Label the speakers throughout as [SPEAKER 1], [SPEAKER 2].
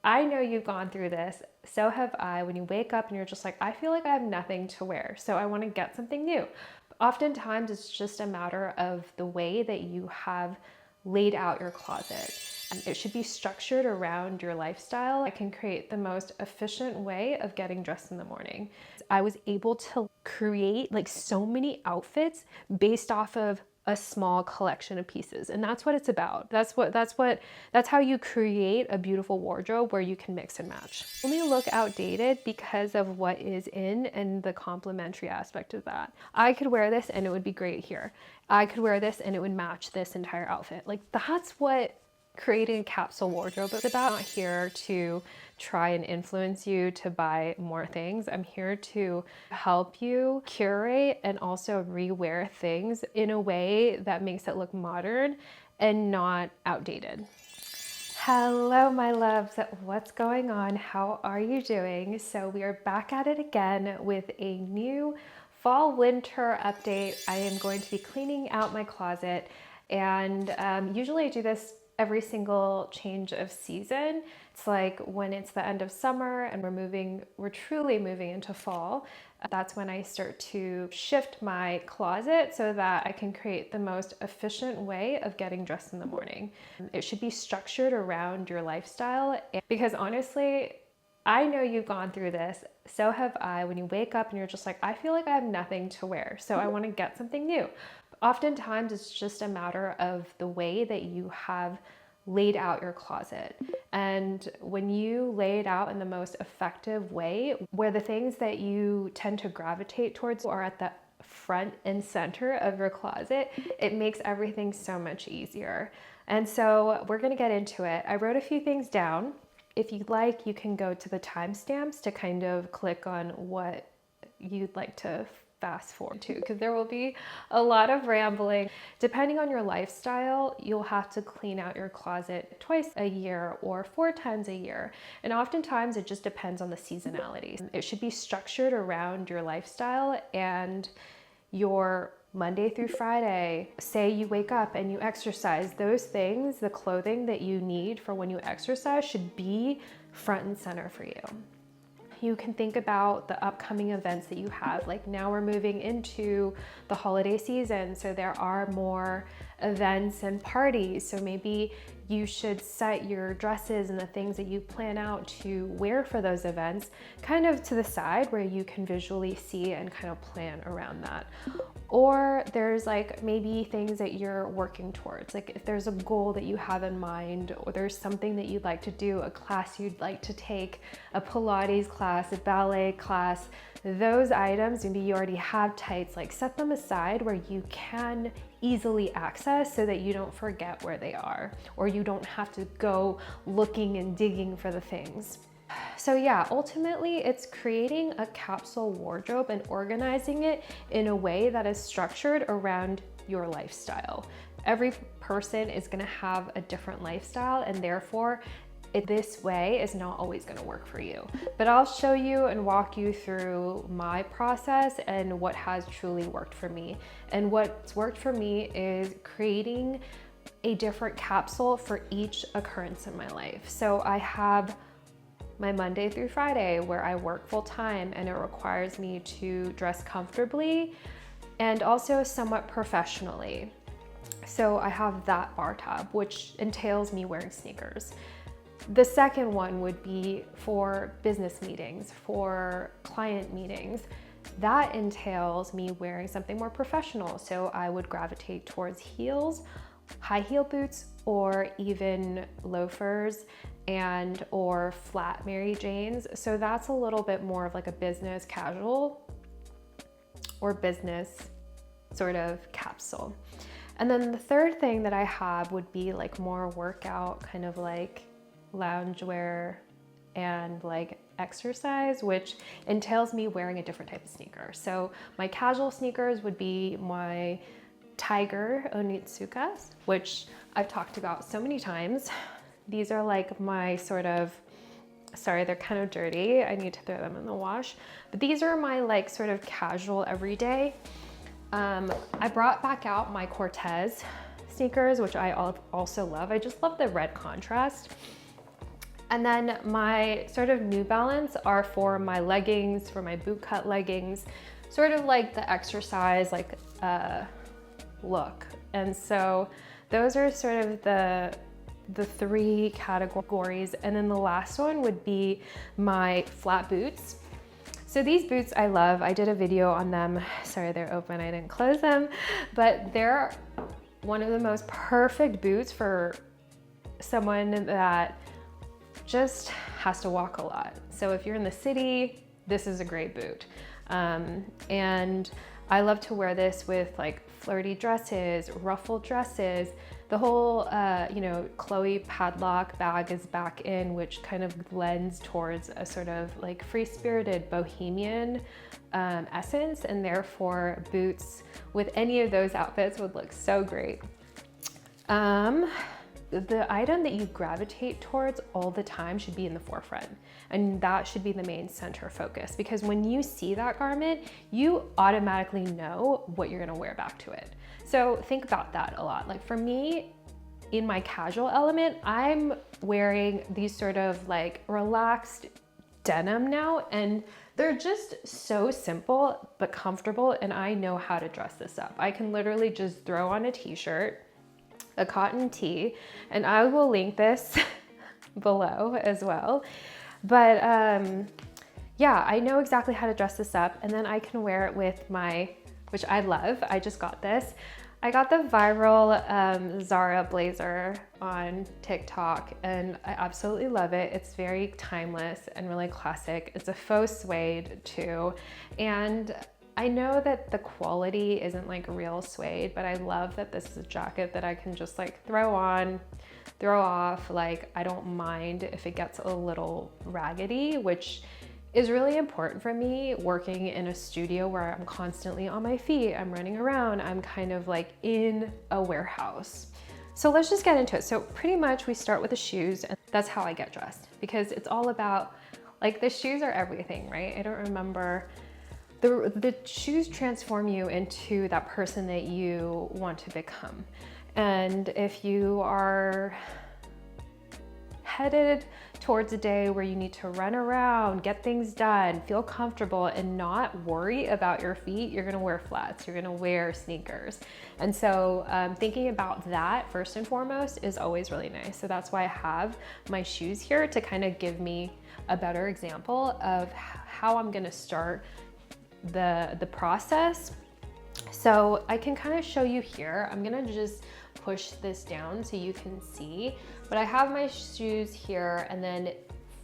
[SPEAKER 1] I know you've gone through this, so have I, when you wake up and you're just like, I feel like I have nothing to wear, so I want to get something new. Oftentimes, it's just a matter of the way that you have laid out your closet. It should be structured around your lifestyle. It can create the most efficient way of getting dressed in the morning. I was able to create like so many outfits based off of a small collection of pieces, and that's what it's about. That's how you create a beautiful wardrobe where you can mix and match. Only look outdated because of what is in and the complementary aspect of that. I could wear this and it would be great here. I could wear this and it would match this entire outfit. Like, that's what creating a capsule wardrobe is about. I'm not here to try and influence you to buy more things. I'm here to help you curate and also rewear things in a way that makes it look modern and not outdated. Hello, my loves. What's going on? How are you doing? So we are back at it again with a new fall winter update. I am going to be cleaning out my closet, and usually I do this every single change of season. It's like when it's the end of summer and we're truly moving into fall. That's when I start to shift my closet so that I can create the most efficient way of getting dressed in the morning. It should be structured around your lifestyle, because honestly, I know you've gone through this, so have I, when you wake up and you're just like, I feel like I have nothing to wear, so I want to get something new. Oftentimes, it's just a matter of the way that you have laid out your closet. And when you lay it out in the most effective way, where the things that you tend to gravitate towards are at the front and center of your closet, it makes everything so much easier. And so we're going to get into it. I wrote a few things down. If you'd like, you can go to the timestamps to kind of click on what you'd like to fast forward to, because there will be a lot of rambling. Depending on your lifestyle, you'll have to clean out your closet twice a year or 4 times a year. And oftentimes it just depends on the seasonality. It should be structured around your lifestyle and your Monday through Friday. Say you wake up and you exercise, those things, the clothing that you need for when you exercise, should be front and center for you. You can think about the upcoming events that you have. Like, now we're moving into the holiday season, so there are more events and parties. So maybe you should set your dresses and the things that you plan out to wear for those events kind of to the side where you can visually see and kind of plan around that. Or there's like maybe things that you're working towards. Like, if there's a goal that you have in mind, or there's something that you'd like to do, a class you'd like to take, a Pilates class, a ballet class, those items, maybe you already have tights, like set them aside where you can easily access so that you don't forget where they are, or you don't have to go looking and digging for the things. So yeah, ultimately it's creating a capsule wardrobe and organizing it in a way that is structured around your lifestyle. Every person is going to have a different lifestyle, and therefore this way is not always going to work for you. But I'll show you and walk you through my process and what has truly worked for me. And what's worked for me is creating a different capsule for each occurrence in my life. So I have my Monday through Friday where I work full time and it requires me to dress comfortably and also somewhat professionally. So I have that bar tab, which entails me wearing sneakers. The second one would be for business meetings, for client meetings. That entails me wearing something more professional. So I would gravitate towards heels, high heel boots, or even loafers and or flat Mary Janes. So that's a little bit more of like a business casual or business sort of capsule. And then the third thing that I have would be like more workout, kind of like loungewear and like exercise, which entails me wearing a different type of sneaker. So my casual sneakers would be my Tiger Onitsukas, which I've talked about so many times. These are like my sort of, sorry, they're kind of dirty. I need to throw them in the wash. But these are my like sort of casual everyday. I brought back out my Cortez sneakers, which I also love. I just love the red contrast. And then my sort of New Balance are for my leggings, for my boot cut leggings, sort of like the exercise like look. And so those are sort of the three categories. And then the last one would be my flat boots. So these boots I love. I did a video on them. Sorry, they're open, I didn't close them, but they're one of the most perfect boots for someone that just has to walk a lot. So if you're in the city, this is a great boot. And I love to wear this with like flirty dresses, ruffled dresses. The whole, you know, Chloe padlock bag is back in, which kind of lends towards a sort of like free-spirited bohemian essence, and therefore boots with any of those outfits would look so great. The item that you gravitate towards all the time should be in the forefront, and that should be the main center focus, because when you see that garment, you automatically know what you're gonna wear back to it. So think about that a lot. Like for me, in my casual element, I'm wearing these sort of like relaxed denim now, and they're just so simple but comfortable, and I know how to dress this up. I can literally just throw on a t-shirt, a cotton tee, and I will link this below as well. But yeah, I know exactly how to dress this up, and then I can wear it with my, which I love, I just got this. I got the viral ZARA blazer on TikTok, and I absolutely love it. It's very timeless and really classic. It's a faux suede too, and I know that the quality isn't like real suede, but I love that this is a jacket that I can just like throw on, throw off. Like I don't mind if it gets a little raggedy, which is really important for me working in a studio where I'm constantly on my feet, I'm running around, I'm kind of like in a warehouse. So let's just get into it. So pretty much we start with the shoes, and that's how I get dressed, because it's all about, like, the shoes are everything, right? I don't remember, the shoes transform you into that person that you want to become. And if you are headed towards a day where you need to run around, get things done, feel comfortable, and not worry about your feet, you're gonna wear flats, you're gonna wear sneakers. And so thinking about that first and foremost is always really nice. So that's why I have my shoes here, to kind of give me a better example of how I'm gonna start the process. So I can kind of show you here. I'm gonna just push this down so you can see, but I have my shoes here. And then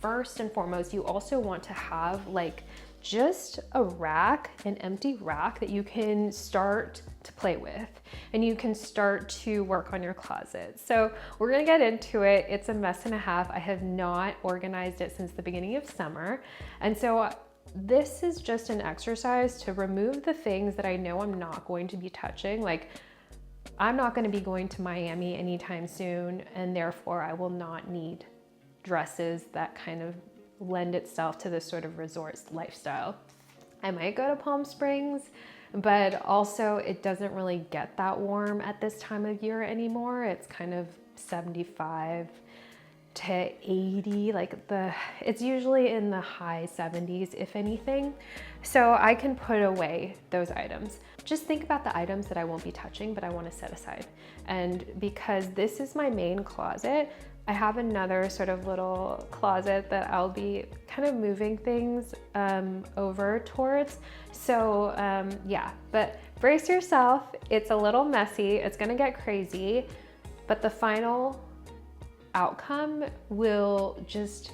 [SPEAKER 1] first and foremost, you also want to have like just a rack, an empty rack that you can start to play with, and you can start to work on your closet. So we're gonna get into it. It's a mess and a half. I have not organized it since the beginning of summer. And so this is just an exercise to remove the things that I know I'm not going to be touching. Like, I'm not going to be going to Miami anytime soon, and therefore I will not need dresses that kind of lend itself to this sort of resort lifestyle. I might go to Palm Springs, but also it doesn't really get that warm at this time of year anymore. It's kind of 75 to 80, like it's usually in the high 70s, if anything. So I can put away those items. Just think about the items that I won't be touching, but I want to set aside. And because this is my main closet, I have another sort of little closet that I'll be kind of moving things over towards. So yeah, but brace yourself. It's a little messy. It's gonna get crazy, but the final outcome will just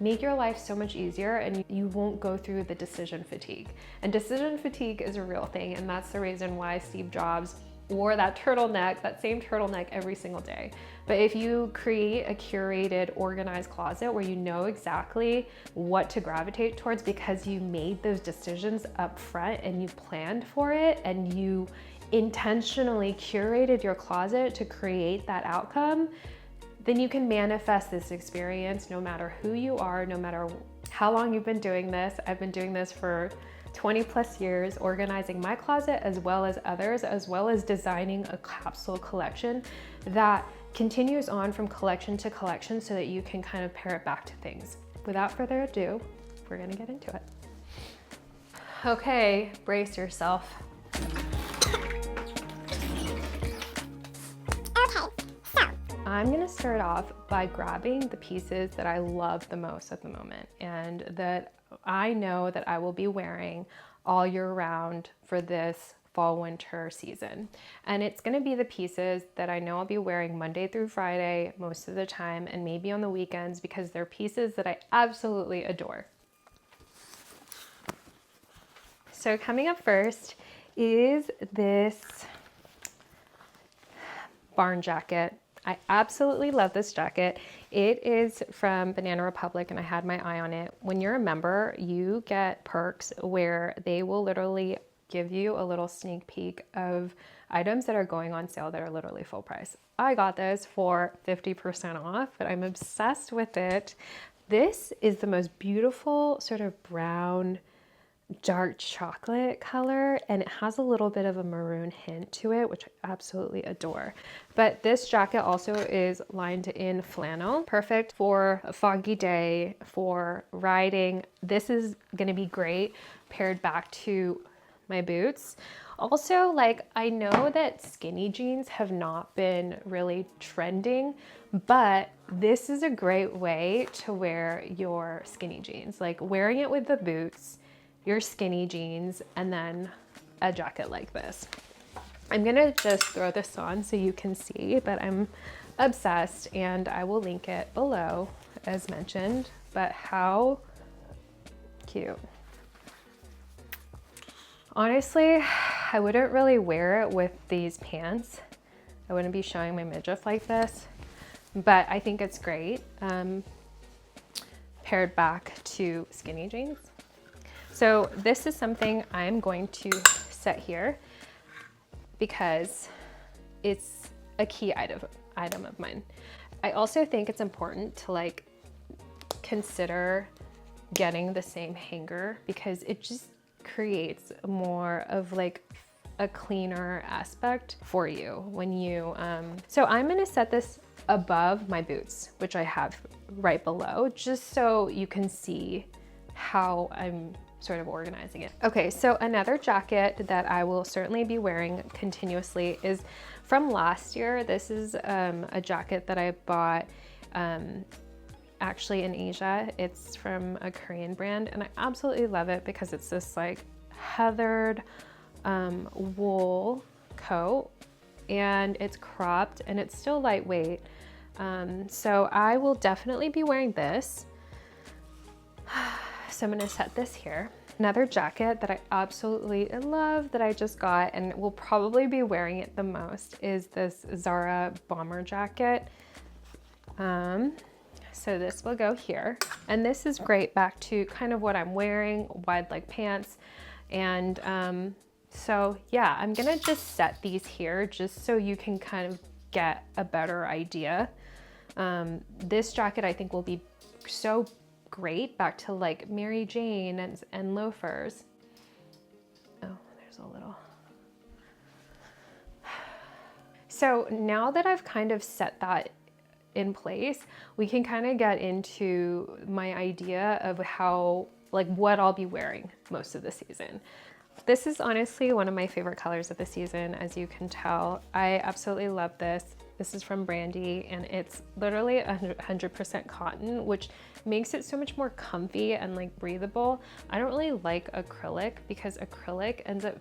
[SPEAKER 1] make your life so much easier, and you won't go through the decision fatigue. And decision fatigue is a real thing, and that's the reason why Steve Jobs wore that turtleneck, that same turtleneck every single day. But if you create a curated, organized closet where you know exactly what to gravitate towards because you made those decisions up front and you planned for it and you intentionally curated your closet to create that outcome, then you can manifest this experience no matter who you are, no matter how long you've been doing this. I've been doing this for 20 plus years, organizing my closet as well as others, as well as designing a capsule collection that continues on from collection to collection so that you can kind of pair it back to things. Without further ado, we're gonna get into it. Okay, brace yourself. I'm gonna start off by grabbing the pieces that I love the most at the moment and that I know that I will be wearing all year round for this fall winter season. And it's gonna be the pieces that I know I'll be wearing Monday through Friday most of the time and maybe on the weekends because they're pieces that I absolutely adore. So coming up first is this barn jacket. I absolutely love this jacket. It is from Banana Republic and I had my eye on it. When you're a member, you get perks where they will literally give you a little sneak peek of items that are going on sale that are literally full price. I got this for 50% off, but I'm obsessed with it. This is the most beautiful sort of brown, dark chocolate color, and it has a little bit of a maroon hint to it, which I absolutely adore. But this jacket also is lined in flannel, perfect for a foggy day, for riding. This is gonna be great paired back to my boots. Also, like, I know that skinny jeans have not been really trending, but this is a great way to wear your skinny jeans, like wearing it with the boots, your skinny jeans, and then a jacket like this. I'm gonna just throw this on so you can see, but I'm obsessed and I will link it below as mentioned, but how cute. Honestly, I wouldn't really wear it with these pants. I wouldn't be showing my midriff like this, but I think it's great paired back to skinny jeans. So this is something I'm going to set here because it's a key item of mine. I also think it's important to like consider getting the same hanger because it just creates more of like a cleaner aspect for you when you, so I'm gonna set this above my boots, which I have right below, just so you can see how I'm sort of organizing it. Okay, so another jacket that I will certainly be wearing continuously is from last year. This is a jacket that I bought actually in Asia. It's from a Korean brand and I absolutely love it because it's this like heathered wool coat and it's cropped and it's still lightweight. So I will definitely be wearing this. So I'm gonna set this here. Another jacket that I absolutely love that I just got and will probably be wearing it the most is this ZARA Bomber Jacket. So this will go here. And this is great back to kind of what I'm wearing, wide leg pants. And so yeah, I'm gonna just set these here just so you can kind of get a better idea. This jacket I think will be so great back to like Mary Jane and loafers. Oh, there's a little. So now that I've kind of set that in place, we can kind of get into my idea of how, like what I'll be wearing most of the season. This is honestly one of my favorite colors of the season, as you can tell. I absolutely love this. This is from Brandy and it's literally 100% cotton, which makes it so much more comfy and like breathable. I don't really like acrylic because acrylic ends up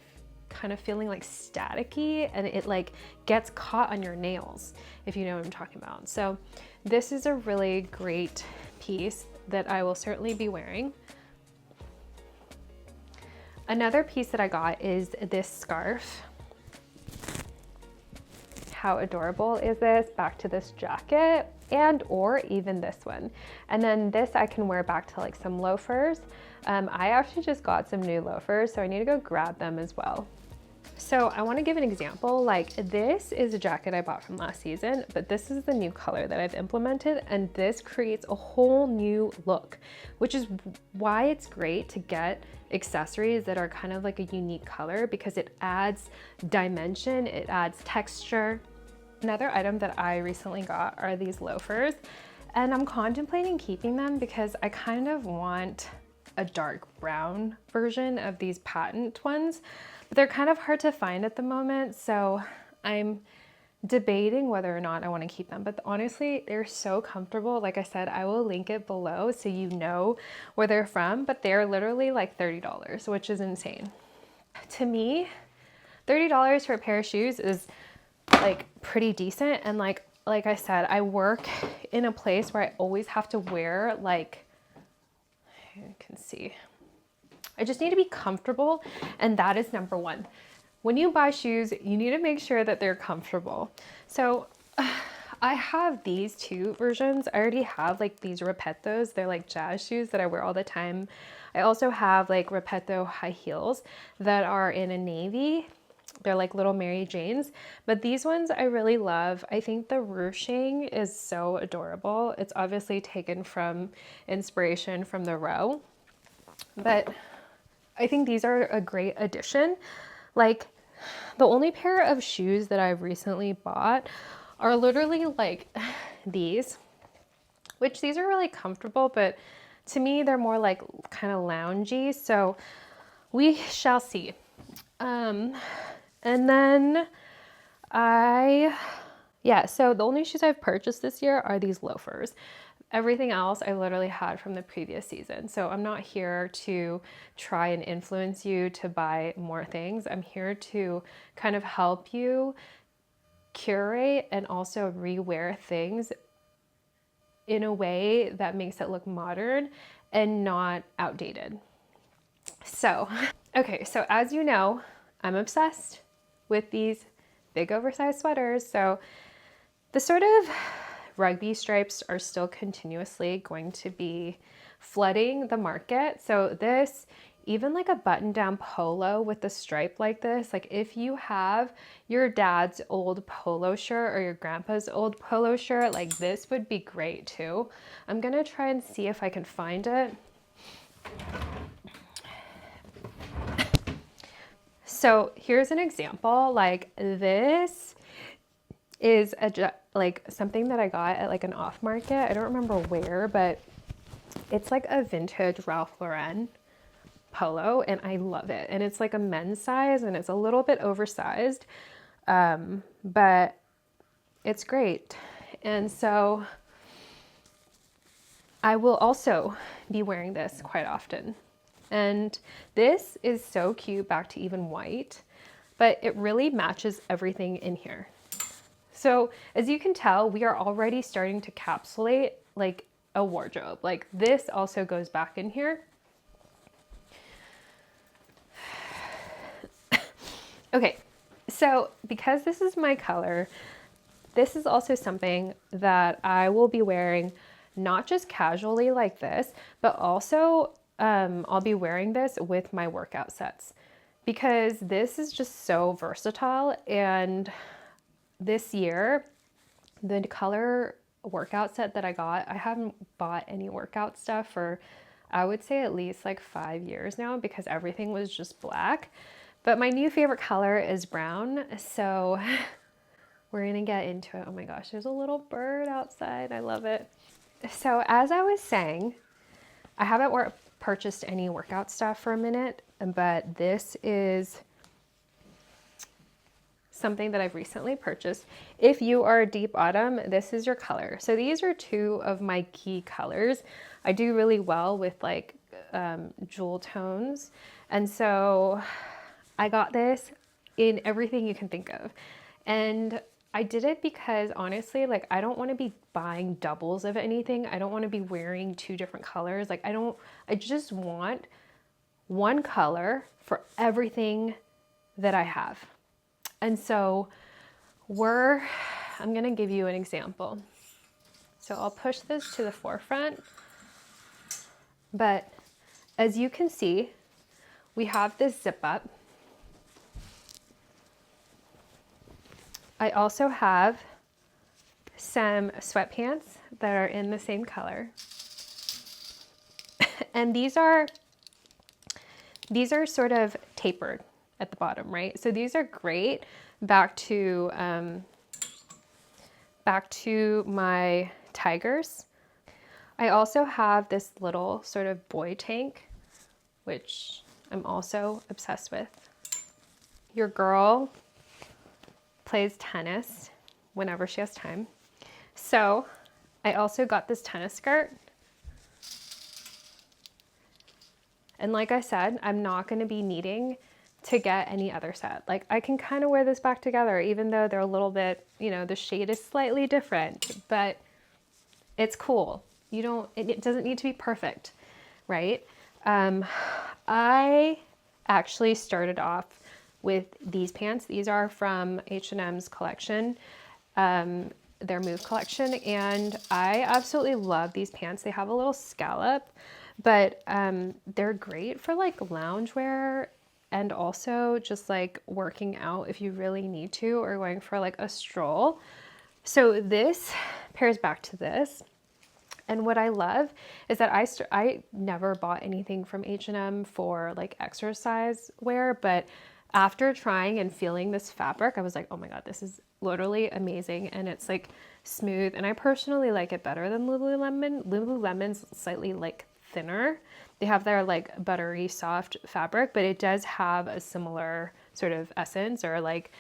[SPEAKER 1] kind of feeling like staticky and it like gets caught on your nails, if you know what I'm talking about. So this is a really great piece that I will certainly be wearing. Another piece that I got is this scarf. How adorable is this? Back to this jacket and or even this one. And then this I can wear back to like some loafers. I actually just got some new loafers, so I need to go grab them as well. So I want to give an example. Like this is a jacket I bought from last season, but this is the new color that I've implemented and this creates a whole new look, which is why it's great to get accessories that are kind of like a unique color because it adds dimension, it adds texture. Another item that I recently got are these loafers, and I'm contemplating keeping them because I kind of want a dark brown version of these patent ones, but they're kind of hard to find at the moment, so I'm debating whether or not I want to keep them. But honestly, they're so comfortable. Like I said, I will link it below so you know where they're from, but they're literally like $30, which is insane. To me, $30 for a pair of shoes is like pretty decent. And like I said, I work in a place where I always have to wear, like, you can see, I just need to be comfortable, and that is number one. When you buy shoes, you need to make sure that they're comfortable. So I have these two versions. I already have like these Repettos. They're like jazz shoes that I wear all the time. I also have like Repetto high heels that are in a navy. They're like little Mary Janes, but these ones I really love. I think the ruching is so adorable. It's obviously taken from inspiration from the row, but I think these are a great addition. Like, the only pair of shoes that I've recently bought are literally like these, which these are really comfortable, but to me they're more like kind of loungy, so we shall see. And then so the only shoes I've purchased this year are these loafers. Everything else I literally had from the previous season. So I'm not here to try and influence you to buy more things. I'm here to kind of help you curate and also rewear things in a way that makes it look modern and not outdated. So, okay, so as you know, I'm obsessed with these big oversized sweaters. So the sort of rugby stripes are still continuously going to be flooding the market. So this, even like a button down polo with a stripe like this, like if you have your dad's old polo shirt or your grandpa's old polo shirt, like this would be great too. I'm gonna try and see if I can find it. So here's an example. Like this is like something that I got at like an off market. I don't remember where, but it's like a vintage Ralph Lauren polo and I love it. And it's like a men's size and it's a little bit oversized, but it's great. And so I will also be wearing this quite often. And this is so cute, back to even white, but it really matches everything in here. So as you can tell, we are already starting to capsulate like a wardrobe. Like this also goes back in here. Okay, so because this is my color, this is also something that I will be wearing not just casually like this, but also I'll be wearing this with my workout sets because this is just so versatile. And this year, the color workout set that I got, I haven't bought any workout stuff for, I would say at least like 5 years now because everything was just black. But my new favorite color is brown. So we're gonna get into it. Oh my gosh, there's a little bird outside. I love it. So as I was saying, I haven't purchased any workout stuff for a minute, but this is something that I've recently purchased. If you are a deep autumn, this is your color. So these are two of my key colors. I do really well with like jewel tones. And so I got this in everything you can think of. And I did it because honestly, like I don't want to be buying doubles of anything. I don't want to be wearing two different colors. Like I just want one color for everything that I have. And so I'm gonna give you an example. So I'll push this to the forefront, but as you can see, we have this zip up. I also have some sweatpants that are in the same color. And these are sort of tapered at the bottom, right? So these are great back to back to my tigers. I also have this little sort of boy tank, which I'm also obsessed with. Your girl plays tennis whenever she has time. So I also got this tennis skirt. And like I said, I'm not going to be needing to get any other set. Like I can kind of wear this back together, even though they're a little bit, you know, the shade is slightly different, but it's cool. It doesn't need to be perfect, right? I actually started off with these pants. These are from H&M's collection, their Move collection, and I absolutely love these pants. They have a little scallop, but they're great for like loungewear and also just like working out if you really need to, or going for like a stroll. So this pairs back to this. And what I love is that I never bought anything from H&M for like exercise wear, but after trying and feeling this fabric, I was like, oh my God, this is literally amazing. And it's like smooth. And I personally like it better than Lululemon. Lululemon's slightly like thinner. They have their like buttery soft fabric, but it does have a similar sort of essence or like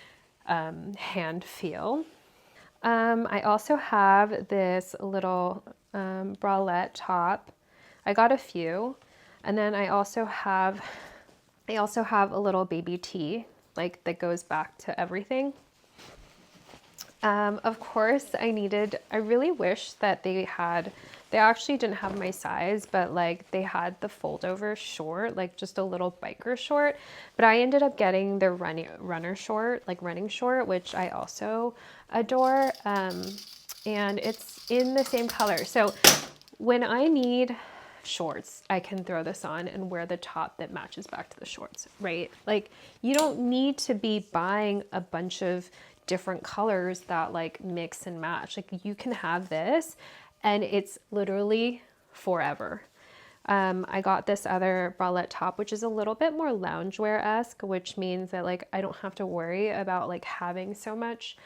[SPEAKER 1] hand feel. I also have this little bralette top. I got a few, and then I also have a little baby tee like that goes back to everything. Of course, I really wish that they actually didn't have my size, but like they had the fold over short, like just a little biker short, but I ended up getting the running short, which I also adore. And it's in the same color. So when I need shorts, I can throw this on and wear the top that matches back to the shorts, right? Like you don't need to be buying a bunch of different colors that like mix and match. Like you can have this and it's literally forever. I got this other bralette top, which is a little bit more loungewear-esque, which means that like I don't have to worry about like having so much,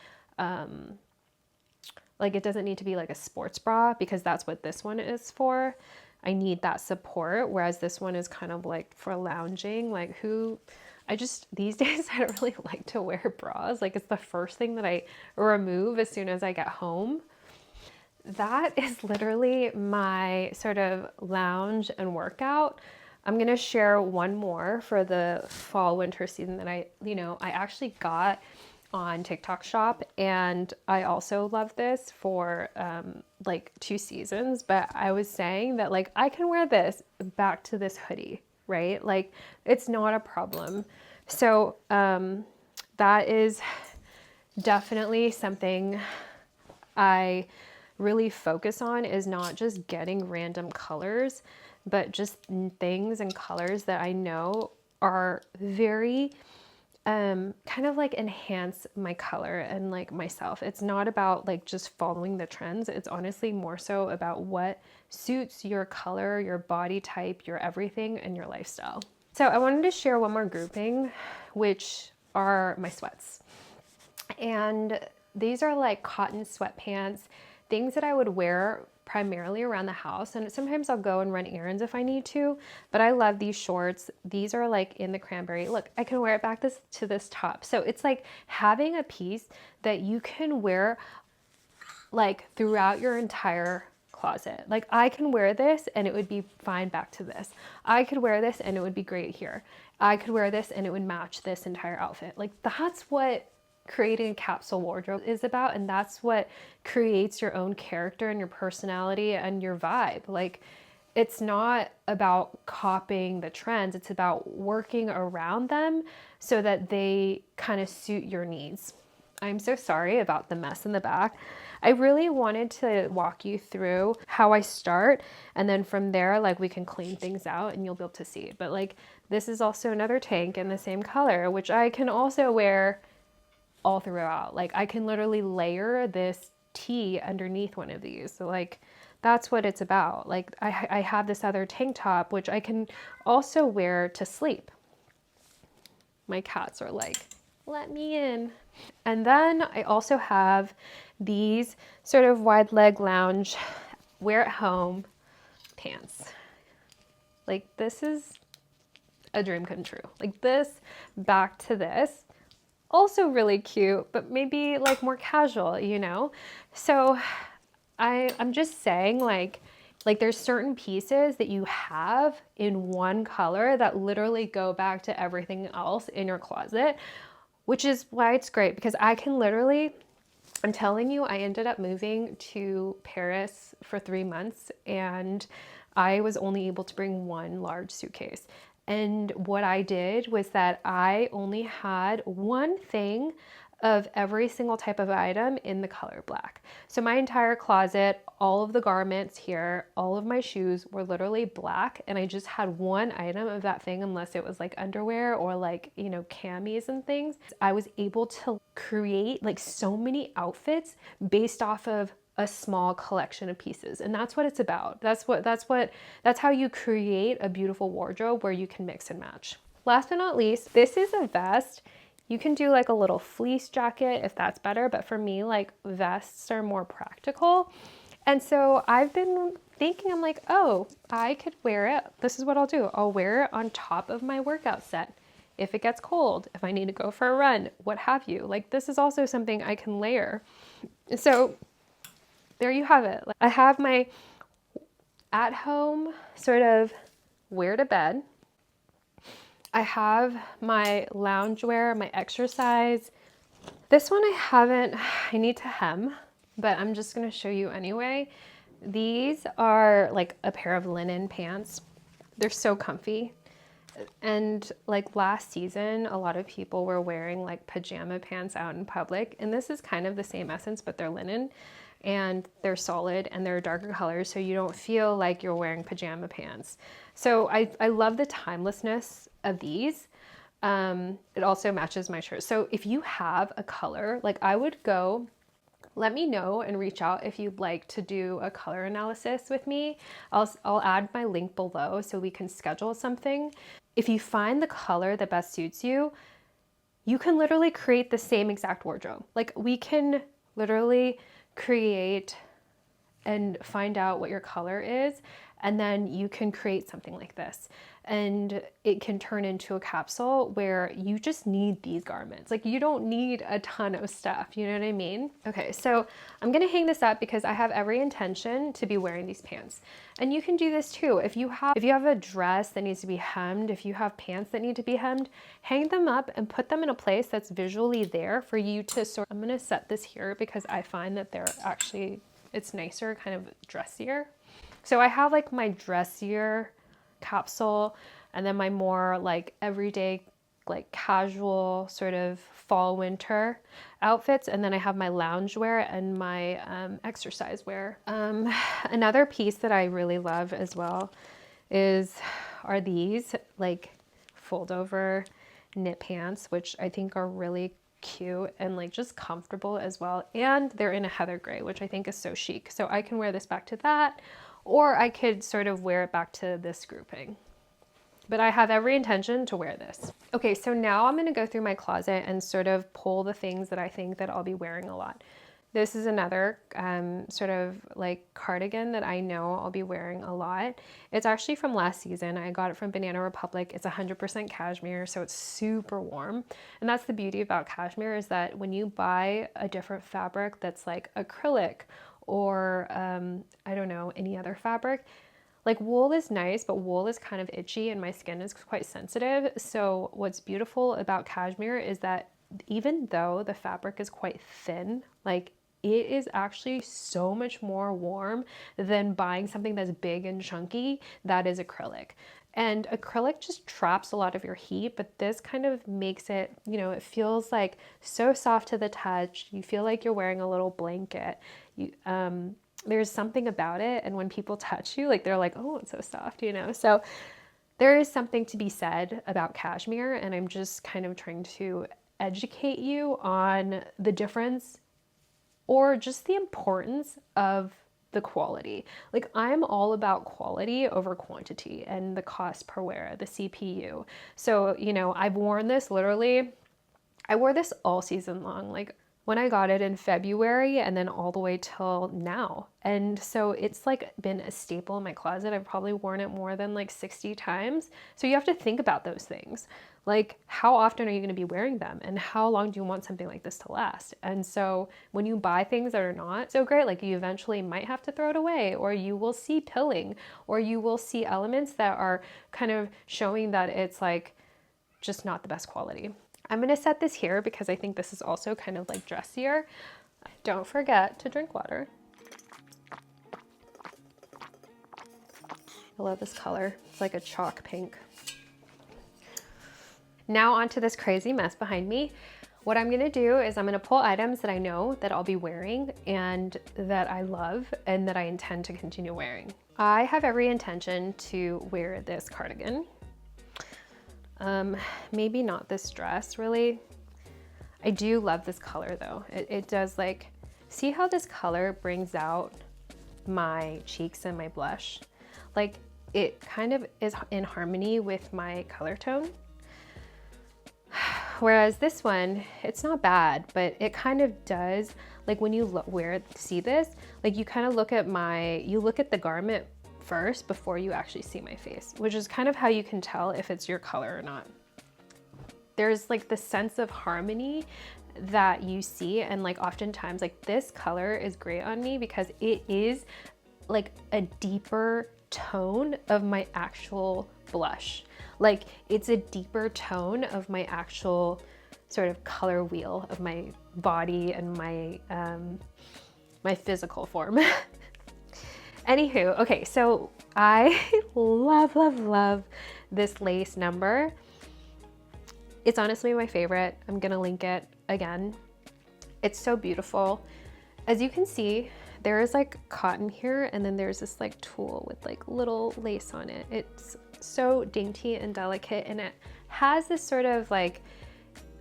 [SPEAKER 1] like it doesn't need to be like a sports bra, because that's what this one is for. I need that support, whereas this one is kind of like for lounging. Like these days I don't really like to wear bras. Like it's the first thing that I remove as soon as I get home. That is literally my sort of lounge and workout. I'm gonna share one more for the fall winter season that I actually got on TikTok shop, and I also love this for like 2 seasons, but I was saying that like I can wear this back to this hoodie, right? Like it's not a problem. So that is definitely something I really focus on, is not just getting random colors, but just things and colors that I know are very kind of like enhance my color and like myself. It's not about like just following the trends. It's honestly more so about what suits your color, your body type, your everything, and your lifestyle. So I wanted to share one more grouping, which are my sweats. And these are like cotton sweatpants, things that I would wear primarily around the house, and sometimes I'll go and run errands if I need to, but I love these shorts. These are like in the cranberry. Look, I can wear it back to this top. So it's like having a piece that you can wear like throughout your entire closet. Like I can wear this and it would be fine back to this. I could wear this and it would be great here. I could wear this and it would match this entire outfit. Like that's what creating a capsule wardrobe is about, and that's what creates your own character and your personality and your vibe. Like it's not about copying the trends, it's about working around them so that they kind of suit your needs. I'm so sorry about the mess in the back. I really wanted to walk you through how I start, and then from there like we can clean things out and you'll be able to see. But like this is also another tank in the same color, which I can also wear all throughout. Like I can literally layer this tee underneath one of these. So like that's what it's about. Like I have this other tank top which I can also wear to sleep. My cats are like let me in. And then I also have these sort of wide leg lounge, wear at home pants. Like this is a dream come true. Like this, back to this. Also really cute, but maybe like more casual, you know? So I'm just saying like there's certain pieces that you have in one color that literally go back to everything else in your closet, which is why it's great because I can literally, I'm telling you, I ended up moving to Paris for 3 months and I was only able to bring one large suitcase. And what I did was that I only had one thing of every single type of item in the color black. So my entire closet, all of the garments here, all of my shoes were literally black, and I just had one item of that thing unless it was like underwear or like, you know, camis and things. I was able to create like so many outfits based off of a small collection of pieces, and that's what it's about. That's how you create a beautiful wardrobe where you can mix and match. Last but not least, this is a vest. You can do like a little fleece jacket if that's better, but for me, like vests are more practical. And so I've been thinking, I'm like, oh, I could wear it. This is what I'll do. I'll wear it on top of my workout set. If it gets cold, if I need to go for a run, what have you. Like this is also something I can layer. So there you have it. I have my at home sort of wear to bed. I have my loungewear, my exercise. This one I need to hem, but I'm just gonna show you anyway. These are like a pair of linen pants. They're so comfy. And like last season, a lot of people were wearing like pajama pants out in public. And this is kind of the same essence, but they're linen and they're solid and they're darker colors. So you don't feel like you're wearing pajama pants. So I love the timelessness of these. It also matches my shirt. So if you have a color, like I would go, let me know and reach out if you'd like to do a color analysis with me. I'll add my link below so we can schedule something. If you find the color that best suits you, you can literally create the same exact wardrobe. Like we can literally create and find out what your color is, and then you can create something like this. And it can turn into a capsule where you just need these garments. Like you don't need a ton of stuff, you know what I mean? Okay, so I'm gonna hang this up because I have every intention to be wearing these pants. And you can do this too. If you have a dress that needs to be hemmed, if you have pants that need to be hemmed, hang them up and put them in a place that's visually there for you to sort. I'm gonna set this here because I find that they're actually, it's nicer, kind of dressier. So I have like my dressier capsule and then my more like everyday, like casual sort of fall winter outfits, and then I have my loungewear and my exercise wear. Another piece that I really love as well are these like fold over knit pants, which I think are really cute and like just comfortable as well, and they're in a heather gray, which I think is so chic. So I can wear this back to that, or I could sort of wear it back to this grouping. But I have every intention to wear this. Okay, so now I'm gonna go through my closet and sort of pull the things that I think that I'll be wearing a lot. This is another sort of like cardigan that I know I'll be wearing a lot. It's actually from last season. I got it from Banana Republic. It's 100% cashmere, so it's super warm. And that's the beauty about cashmere, is that when you buy a different fabric that's like acrylic or I don't know, any other fabric, like wool is nice, but wool is kind of itchy and my skin is quite sensitive. So what's beautiful about cashmere is that even though the fabric is quite thin, like it is actually so much more warm than buying something that's big and chunky that is acrylic. And acrylic just traps a lot of your heat, but this kind of makes it, you know, it feels like so soft to the touch. You feel like you're wearing a little blanket. There's something about it, and when people touch you, like they're like, oh, it's so soft, you know? So there is something to be said about cashmere, and I'm just kind of trying to educate you on the difference or just the importance of the quality. Like I'm all about quality over quantity and the cost per wear, the CPU. So, you know, I've worn this literally I wore this all season long, like when I got it in February and then all the way till now. And so it's like been a staple in my closet. I've probably worn it more than like 60 times. So you have to think about those things. Like, how often are you going to be wearing them? And how long do you want something like this to last? And so when you buy things that are not so great, like you eventually might have to throw it away, or you will see pilling, or you will see elements that are kind of showing that it's like just not the best quality. I'm going to set this here because I think this is also kind of like dressier. Don't forget to drink water. I love this color. It's like a chalk pink. Now onto this crazy mess behind me. What I'm gonna do is I'm gonna pull items that I know that I'll be wearing and that I love and that I intend to continue wearing. I have every intention to wear this cardigan. Maybe not this dress really. I do love this color though. It does, like, see how this color brings out my cheeks and my blush? Like, it kind of is in harmony with my color tone. Whereas this one, it's not bad, but it kind of does, like when you wear it, see this, like you kind of look at you look at the garment first before you actually see my face, which is kind of how you can tell if it's your color or not. There's like the sense of harmony that you see, and like oftentimes like this color is great on me because it is like a deeper tone of my actual blush. Like it's a deeper tone of my actual sort of color wheel of my body and my my physical form. Anywho, okay, so I love this lace number. It's honestly my favorite. I'm gonna link it again. It's so beautiful. As you can see, there is like cotton here, and then there's this like tulle with like little lace on it. It's so dainty and delicate, and it has this sort of like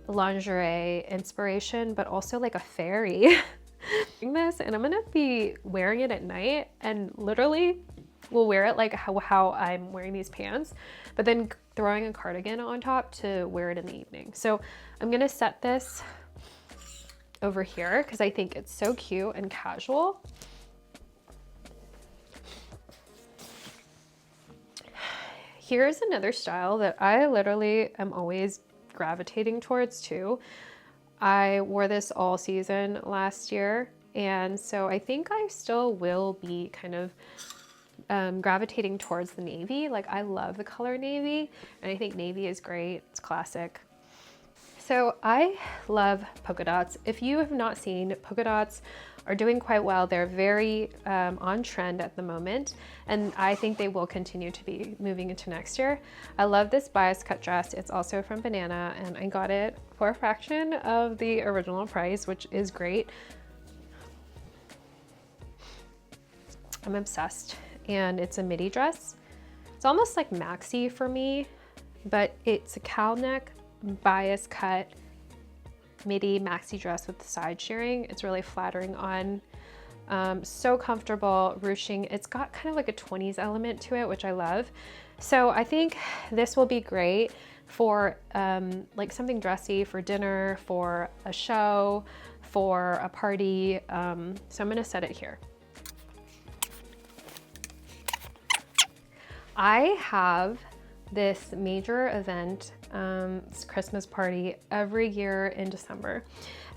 [SPEAKER 1] lingerie inspiration, but also like a fairy. This, and I'm gonna be wearing it at night, and literally will wear it like how I'm wearing these pants, but then throwing a cardigan on top to wear it in the evening. So I'm gonna set this over here because I think it's so cute and casual. Here's another style that I literally am always gravitating towards too. I wore this all season last year, and so I think I still will be kind of gravitating towards the navy. Like, I love the color navy, and I think navy is great. It's classic. So I love polka dots. If you have not seen, polka dots are doing quite well. They're very on trend at the moment, and I think they will continue to be moving into next year. I love this bias cut dress. It's also from Banana, and I got it for a fraction of the original price, which is great. I'm obsessed, and it's a midi dress. It's almost like maxi for me, but it's a cowl neck, bias cut, midi maxi dress with the side shearing. It's really flattering on, so comfortable, ruching. It's got kind of like a 20s element to it, which I love. So I think this will be great for like something dressy for dinner, for a show, for a party. So I'm gonna set it here. I have this major event, it's Christmas party every year in December.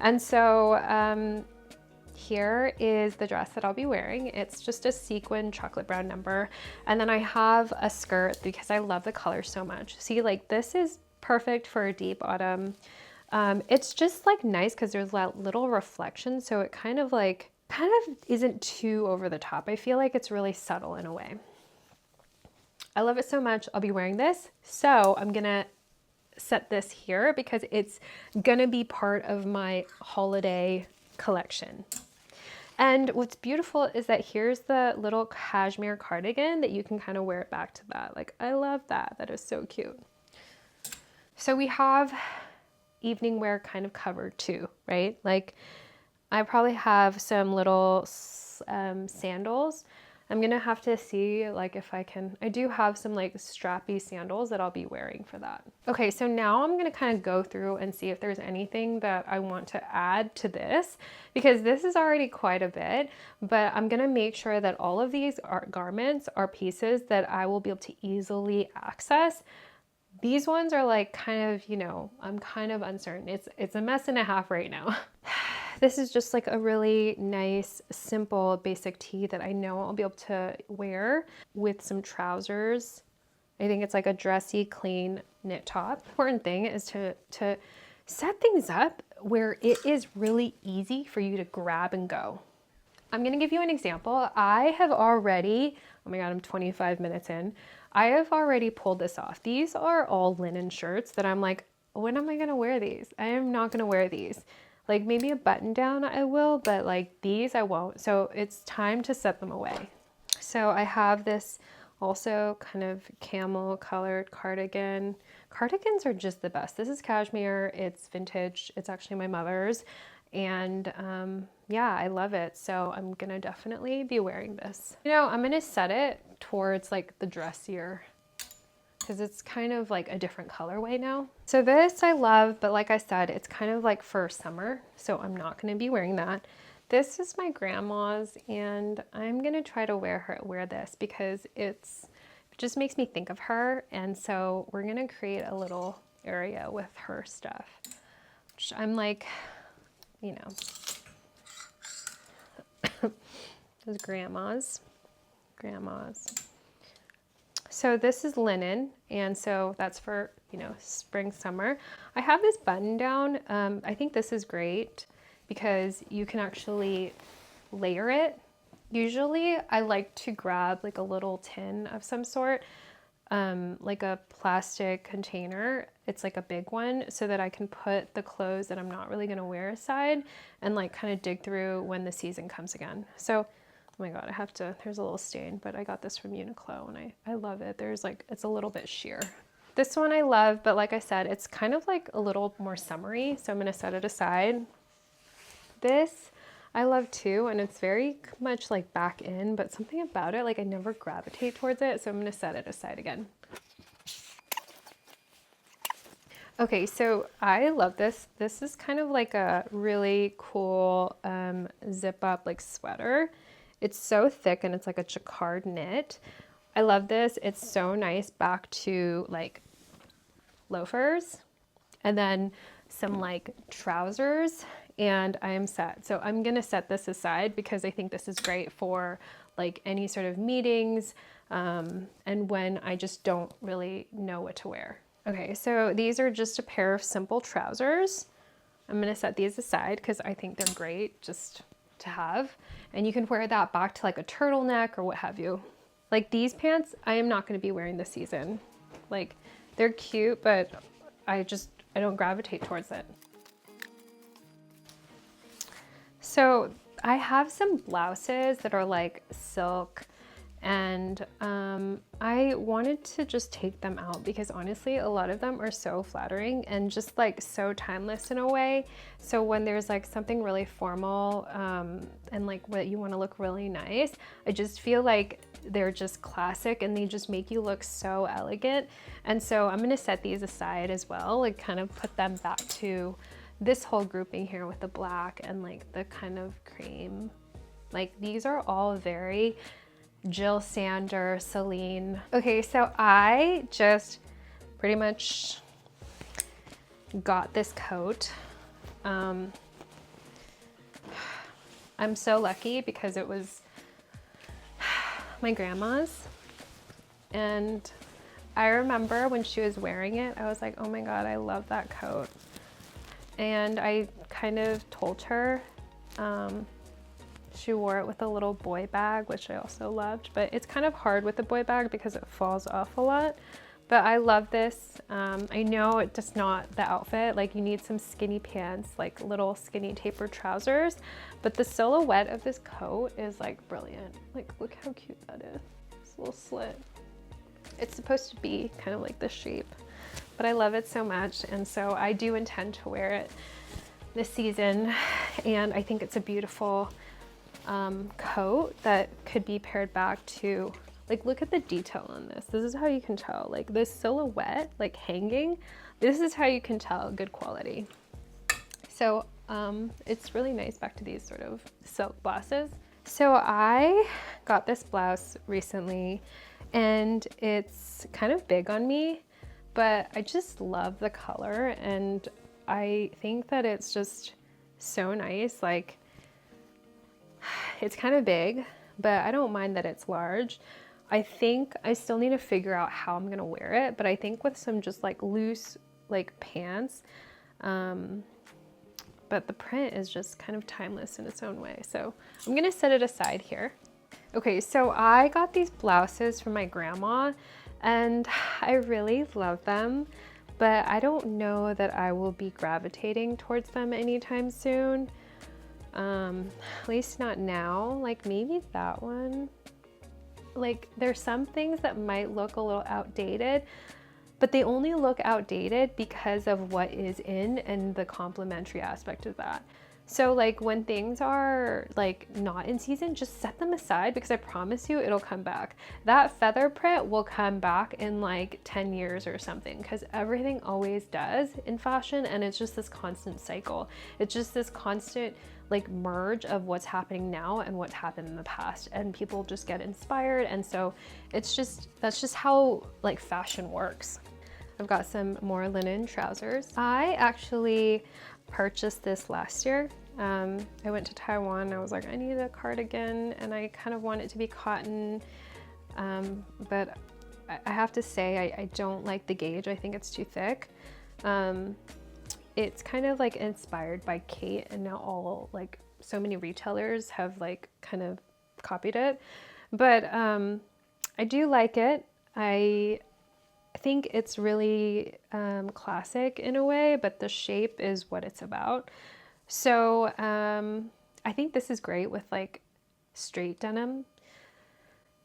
[SPEAKER 1] And so here is the dress that I'll be wearing. It's just a sequin chocolate brown number. And then I have a skirt because I love the color so much. See, like this is perfect for a deep autumn. It's just like nice because there's that little reflection. So it kind of isn't too over the top. I feel like it's really subtle in a way. I love it so much. I'll be wearing this. So I'm gonna set this here because it's gonna be part of my holiday collection. And what's beautiful is that here's the little cashmere cardigan that you can kind of wear it back to that. Like, I love that. That is so cute. So we have evening wear kind of covered too, right? Like, I probably have some little sandals I'm gonna have to see like if I can, I do have some like strappy sandals that I'll be wearing for that. Okay, so now I'm gonna kind of go through and see if there's anything that I want to add to this, because this is already quite a bit, but I'm gonna make sure that all of these garments are pieces that I will be able to easily access. These ones are like kind of, you know, I'm kind of uncertain. It's a mess and a half right now. This is just like a really nice, simple, basic tee that I know I'll be able to wear with some trousers. I think it's like a dressy, clean knit top. Important thing is to set things up where it is really easy for you to grab and go. I'm gonna give you an example. I have already, oh my God, I'm 25 minutes in. I have already pulled this off. These are all linen shirts that I'm like, when am I gonna wear these? I am not gonna wear these. Like maybe a button down I will, but like these I won't. So it's time to set them away. So I have this also kind of camel colored cardigan. Cardigans are just the best. This is cashmere, it's vintage. It's actually my mother's. And yeah, I love it. So I'm gonna definitely be wearing this. You know, I'm gonna set it towards like the dressier, because it's kind of like a different colorway now. So this I love, but like I said, it's kind of like for summer, so I'm not gonna be wearing that. This is my grandma's, and I'm gonna try to wear this because it just makes me think of her, and so we're gonna create a little area with her stuff, which I'm like, you know, those grandma's. So this is linen, and so that's for, you know, spring, summer. I have this button down. I think this is great because you can actually layer it. Usually I like to grab like a little tin of some sort, like a plastic container. It's like a big one, so that I can put the clothes that I'm not really gonna wear aside and like kind of dig through when the season comes again. So oh my God, I have to, there's a little stain, but I got this from Uniqlo and I love it. There's like, it's a little bit sheer. This one I love, but like I said, it's kind of like a little more summery, so I'm gonna set it aside. This I love too, and it's very much like back in, but something about it, like I never gravitate towards it, so I'm gonna set it aside again. Okay, so I love this. This is kind of like a really cool zip up like sweater. It's so thick and it's like a jacquard knit. I love this. It's so nice back to like loafers and then some like trousers, and I am set. So I'm gonna set this aside because I think this is great for like any sort of meetings and when I just don't really know what to wear. Okay, so these are just a pair of simple trousers. I'm gonna set these aside because I think they're great just to have, and you can wear that back to like a turtleneck or what have you. Like these pants I am not going to be wearing this season. Like they're cute, but I don't gravitate towards it. So I have some blouses that are like silk, and I wanted to just take them out because honestly a lot of them are so flattering and just like so timeless in a way. So when there's like something really formal and like what you want to look really nice, I just feel like they're just classic and they just make you look so elegant. And so I'm gonna set these aside as well, like kind of put them back to this whole grouping here with the black and like the kind of cream. Like these are all very Jill Sander, Celine. Okay, so I just pretty much got this coat. I'm so lucky because it was my grandma's, and I remember when she was wearing it, I was like, oh my God, I love that coat. And I kind of told her, she wore it with a little boy bag, which I also loved, but it's kind of hard with the boy bag because it falls off a lot. But I love this. I know it's just not the outfit. Like you need some skinny pants, like little skinny tapered trousers, but the silhouette of this coat is like brilliant. Like look how cute that is. This little slit. It's supposed to be kind of like this shape, but I love it so much. And so I do intend to wear it this season. And I think it's a beautiful coat that could be paired back to, like, look at the detail on this. This is how you can tell, like this silhouette, like hanging, this is how you can tell good quality. So it's really nice, back to these sort of silk blouses. So I got this blouse recently and it's kind of big on me, but I just love the color and I think that it's just so nice. Like, it's kind of big, but I don't mind that it's large. I think I still need to figure out how I'm gonna wear it, but I think with some just like loose like pants, but the print is just kind of timeless in its own way. So I'm gonna set it aside here. Okay, so I got these blouses from my grandma and I really love them, but I don't know that I will be gravitating towards them anytime soon. At least not now. Like maybe that one. Like there's some things that might look a little outdated, but they only look outdated because of what is in and the complementary aspect of that. So like when things are like not in season, just set them aside because I promise you it'll come back. That feather print will come back in like 10 years or something, because everything always does in fashion, and it's just this constant cycle. It's just this constant like merge of what's happening now and what's happened in the past, and people just get inspired, and so it's just, that's just how like fashion works. I've got some more linen trousers. I actually purchased this last year. I went to Taiwan, I was like, I need a cardigan and I kind of want it to be cotton, but I have to say I don't like the gauge. I think it's too thick. It's kind of like inspired by Kate, and now all like so many retailers have like kind of copied it, but I do like it. I think it's really classic in a way, but the shape is what it's about. So I think this is great with like straight denim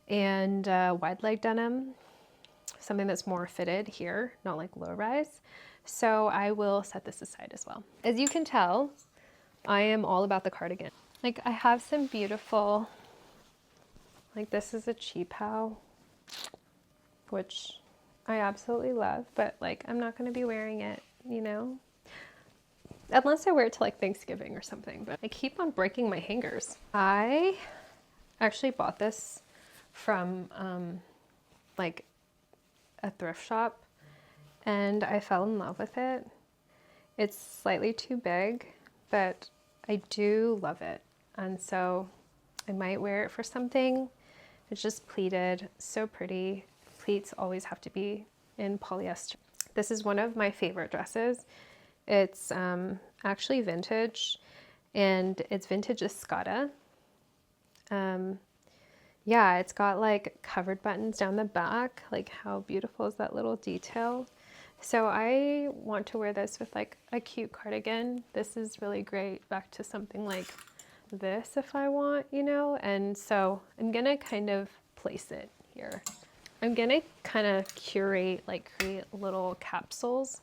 [SPEAKER 1] and wide leg denim, something that's more fitted here, not like low rise. So I will set this aside as well. As you can tell, I am all about the cardigan. Like I have some beautiful, like this is a cheapao, which I absolutely love, but like I'm not going to be wearing it, you know, unless I wear it to like Thanksgiving or something. But I keep on breaking my hangers. I actually bought this from like a thrift shop and I fell in love with it. It's slightly too big, but I do love it, and so I might wear it for something. It's just pleated, so pretty. Pleats always have to be in polyester. This is one of my favorite dresses. It's actually vintage, and it's vintage Escada. Yeah, it's got like covered buttons down the back. Like how beautiful is that little detail? So I want to wear this with like a cute cardigan. This is really great back to something like this if I want, you know? And so I'm gonna kind of place it here. I'm gonna kind of curate, like create little capsules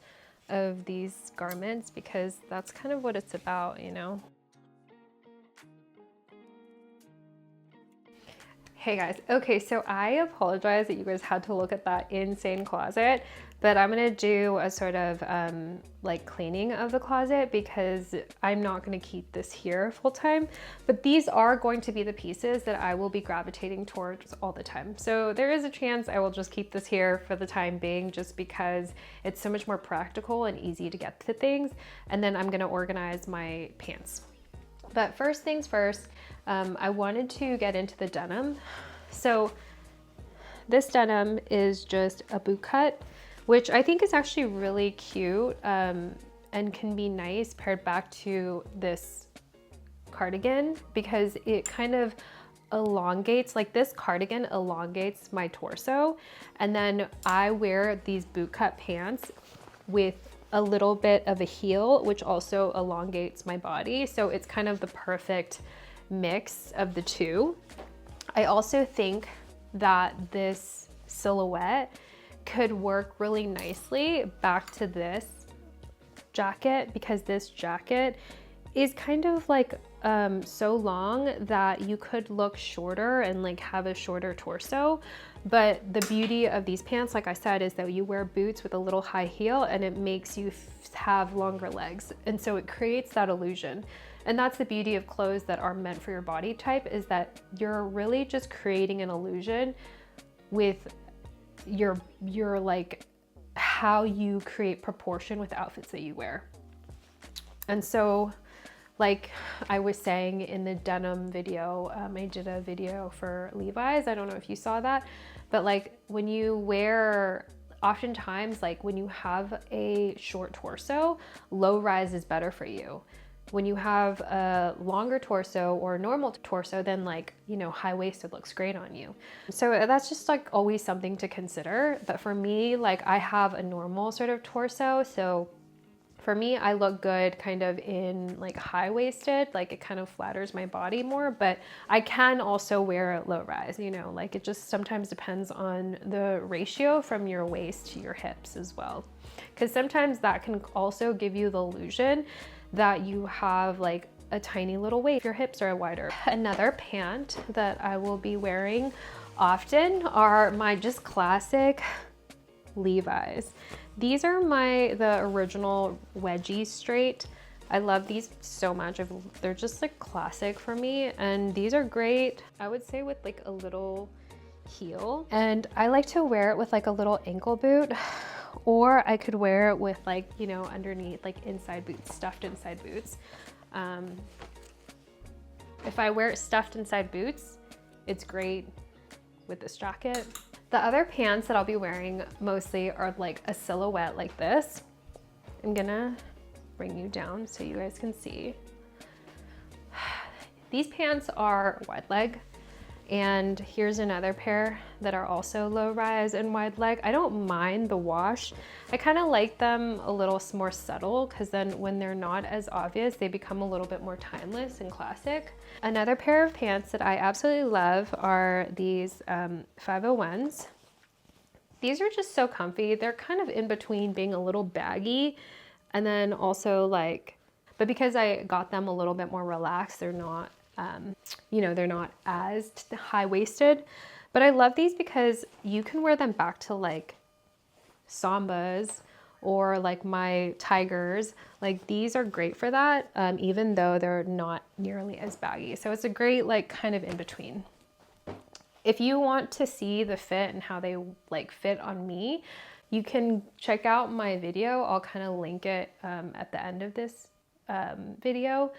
[SPEAKER 1] of these garments because that's kind of what it's about, you know? Hey guys, okay, so I apologize that you guys had to look at that insane closet, but I'm gonna do a sort of like cleaning of the closet because I'm not gonna keep this here full time, but these are going to be the pieces that I will be gravitating towards all the time. So there is a chance I will just keep this here for the time being just because it's so much more practical and easy to get to things, and then I'm gonna organize my pants. But first things first, I wanted to get into the denim. So this denim is just a boot cut, which I think is actually really cute and can be nice paired back to this cardigan because it kind of elongates, like this cardigan elongates my torso, and then I wear these boot cut pants with a little bit of a heel, which also elongates my body. So it's kind of the perfect mix of the two. I also think that this silhouette could work really nicely back to this jacket because this jacket is kind of like so long that you could look shorter and like have a shorter torso. But the beauty of these pants, like I said, is that you wear boots with a little high heel and it makes you have longer legs. And so it creates that illusion. And that's the beauty of clothes that are meant for your body type, is that you're really just creating an illusion with your like how you create proportion with outfits that you wear. And so, like I was saying in the denim video, I did a video for Levi's. I don't know if you saw that, but like when you wear, oftentimes like when you have a short torso, low rise is better for you. When you have a longer torso or a normal torso, then like, you know, high-waisted looks great on you. So that's just like always something to consider. But for me, like I have a normal sort of torso, so for me, I look good kind of in like high-waisted, like it kind of flatters my body more, but I can also wear a low rise, you know, like it just sometimes depends on the ratio from your waist to your hips as well. Because sometimes that can also give you the illusion that you have like a tiny little waist if your hips are wider. Another pant that I will be wearing often are my just classic Levi's. These are the original wedgie straight. I love these so much. They're just like classic for me, and these are great, I would say, with like a little heel. And I like to wear it with like a little ankle boot, or I could wear it with like, you know, underneath like inside boots, stuffed inside boots. If I wear it stuffed inside boots, it's great with this jacket. The other pants that I'll be wearing mostly are like a silhouette like this. I'm gonna bring you down so you guys can see. These pants are wide leg, and here's another pair that are also low rise and wide leg. I don't mind the wash. I kind of like them a little more subtle, because then when they're not as obvious, they become a little bit more timeless and classic. Another pair of pants that I absolutely love are these 501s. These are just so comfy. They're kind of in between being a little baggy and then also like, but because I got them a little bit more relaxed, they're not, you know, they're not as high-waisted. But I love these because you can wear them back to like Sambas or like my Tigers. Like these are great for that, even though they're not nearly as baggy. So it's a great like kind of in between. If you want to see the fit and how they like fit on me, you can check out my video. I'll kind of link it at the end of this video.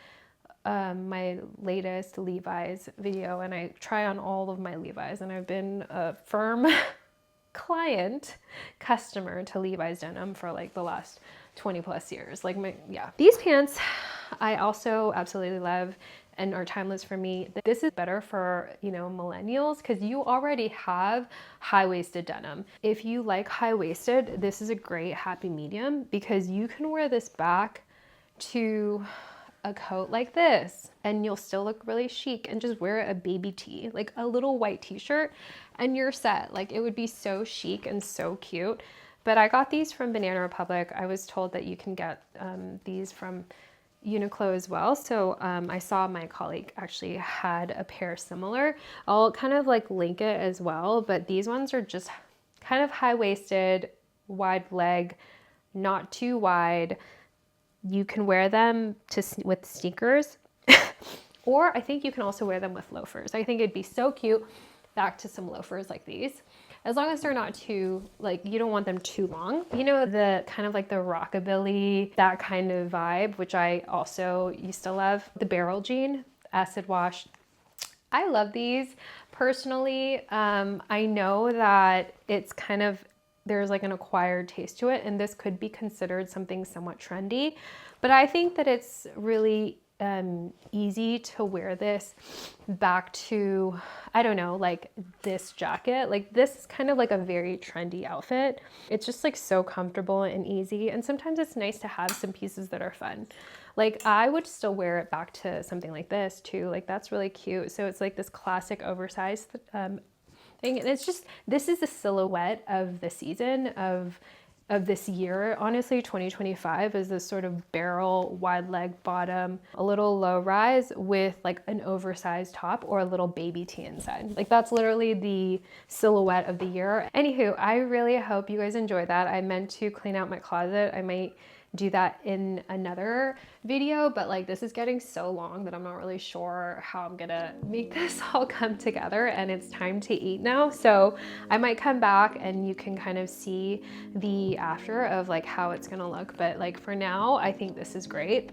[SPEAKER 1] My latest Levi's video, and I try on all of my Levi's, and I've been a firm customer to Levi's denim for like the last 20 plus years. Like yeah. These pants I also absolutely love and are timeless for me. This is better for, you know, millennials, because you already have high-waisted denim. If you like high-waisted, this is a great happy medium, because you can wear this back to a coat like this and you'll still look really chic, and just wear a baby tee, like a little white t-shirt, and you're set. Like it would be so chic and so cute. But I got these from Banana Republic. I was told that you can get these from Uniqlo as well. So I saw my colleague actually had a pair similar. I'll kind of like link it as well, but these ones are just kind of high-waisted, wide leg, not too wide. You can wear them with sneakers, or I think you can also wear them with loafers. I think it'd be so cute back to some loafers like these. As long as they're not too, like, you don't want them too long. You know, the kind of like the rockabilly, that kind of vibe, which I also used to love. The barrel jean, acid wash. I love these personally. I know that it's kind of, there's like an acquired taste to it, and this could be considered something somewhat trendy, but I think that it's really easy to wear this back to, I don't know, like this jacket. Like this is kind of like a very trendy outfit. It's just like so comfortable and easy, and sometimes it's nice to have some pieces that are fun. Like I would still wear it back to something like this too. Like that's really cute. So it's like this classic oversized thing, and it's just, this is the silhouette of the season of, of this year, honestly. 2025 is this sort of barrel wide leg bottom, a little low rise with like an oversized top or a little baby tee inside. Like that's literally the silhouette of the year. Anywho, I really hope you guys enjoy that. I meant to clean out my closet. I might do that in another video, but like this is getting so long that I'm not really sure how I'm gonna make this all come together, and it's time to eat now. So I might come back and you can kind of see the after of like how it's gonna look, but like for now I think this is great.